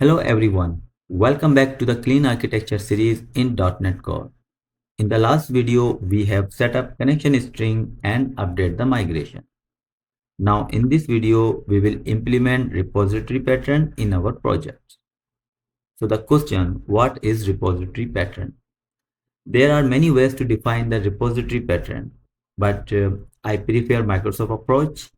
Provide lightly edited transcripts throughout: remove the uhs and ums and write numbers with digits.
Hello everyone, welcome back to the Clean Architecture series in .NET Core. In the last video, we have set up connection string and update the migration. Now in this video, we will implement repository pattern in our project. So the question, what is repository pattern? There are many ways to define the repository pattern, but I prefer Microsoft approach.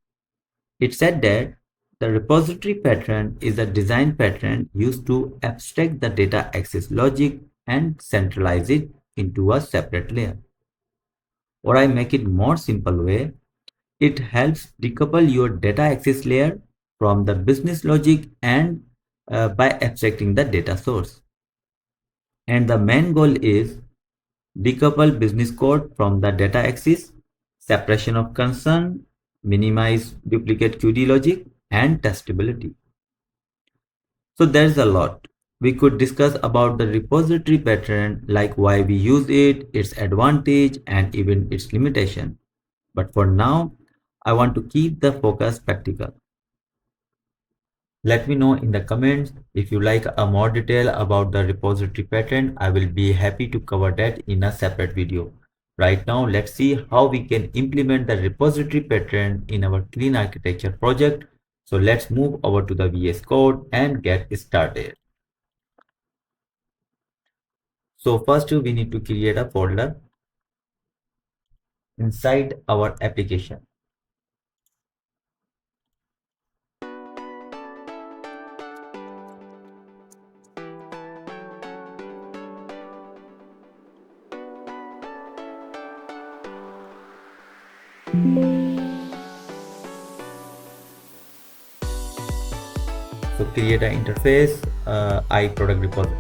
It said that the repository pattern is a design pattern used to abstract the data access logic and centralize it into a separate layer. Or I make it more simple way, it helps decouple your data access layer from the business logic and by abstracting the data source. And the main goal is decouple business code from the data access, separation of concern, minimize duplicate QD logic, and testability. So there's a lot. We could discuss about the repository pattern, like why we use it, its advantage, and even its limitation. But for now, I want to keep the focus practical. Let me know in the comments if you like a more detail about the repository pattern. I will be happy to cover that in a separate video. Right now, let's see how we can implement the repository pattern in our clean architecture project. So let's move over to the VS Code and get started. So first we need to create a folder inside our application. So create an interface, I product repository.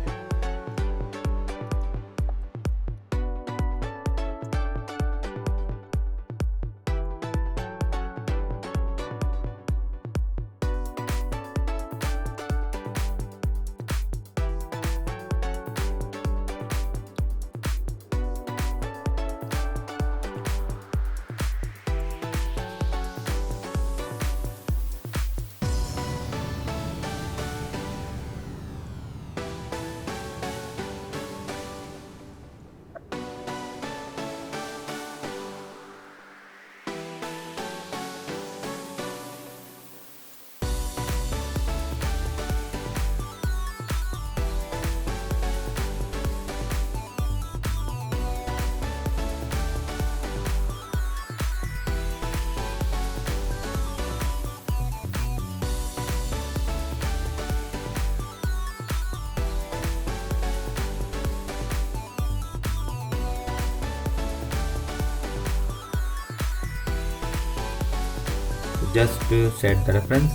Just to set the reference.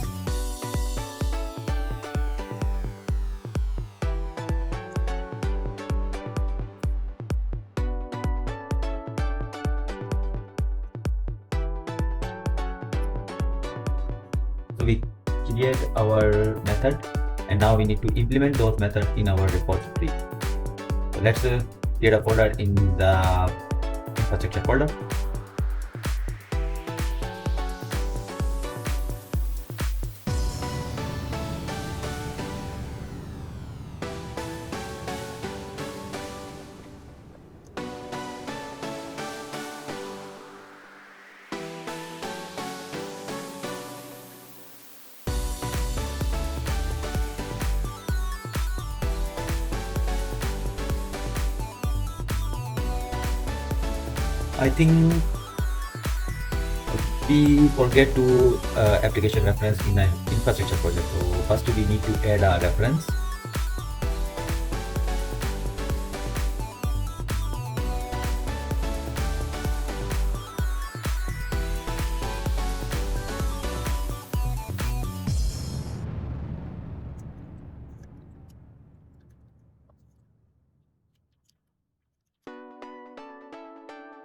So we create our method and now we need to implement those methods in our repository. So let's create a folder in the infrastructure folder. I think we forget to application reference in an infrastructure project. So first we need to add a reference.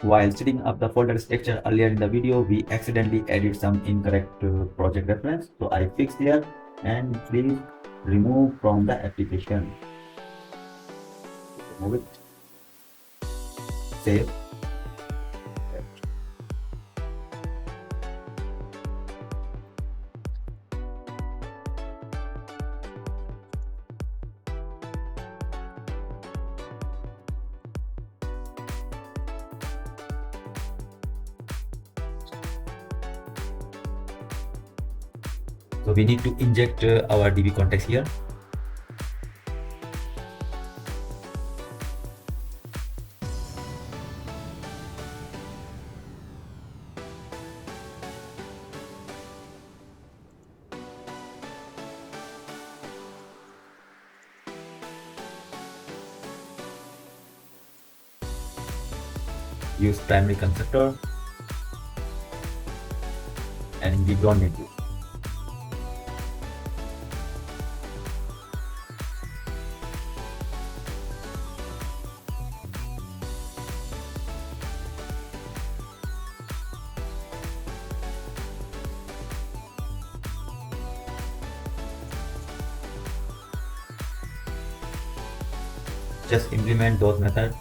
While setting up the folder structure earlier in the video, we accidentally added some incorrect project reference. So I fixed here and please remove from the application. Remove it. Save. So we need to inject our DB context here. Use primary constructor, and we don't need this. Just implement those methods.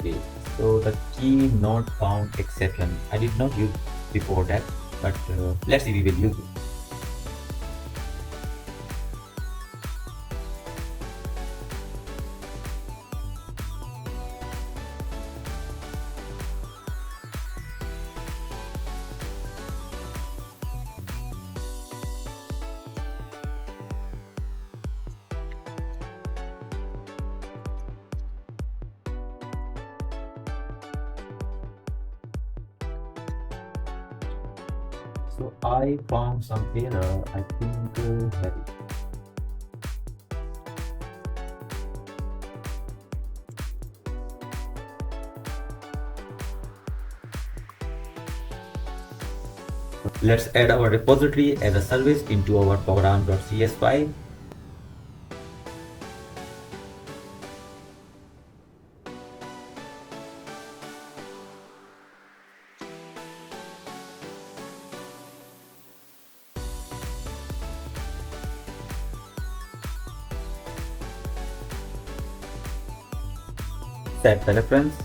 Okay, so the key not found exception I did not use before that, but let's see, we will use it. So I found some error. I think that let's add our repository as a service into our program.cs file. Set the reference.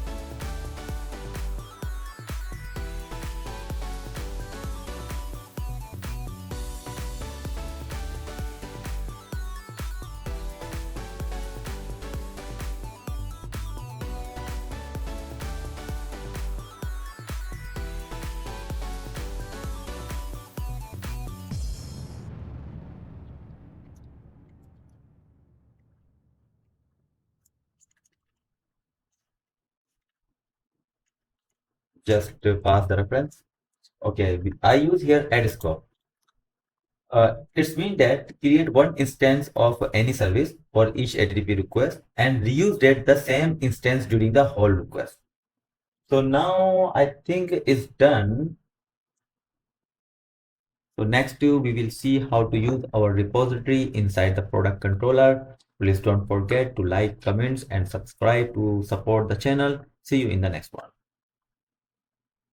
Just pass the reference. Okay, I use here add scope. It's mean that create one instance of any service for each HTTP request and reuse that the same instance during the whole request. So now I think it's done. So next we will see how to use our repository inside the product controller. Please don't forget to like, comments, and subscribe to support the channel. See you in the next one.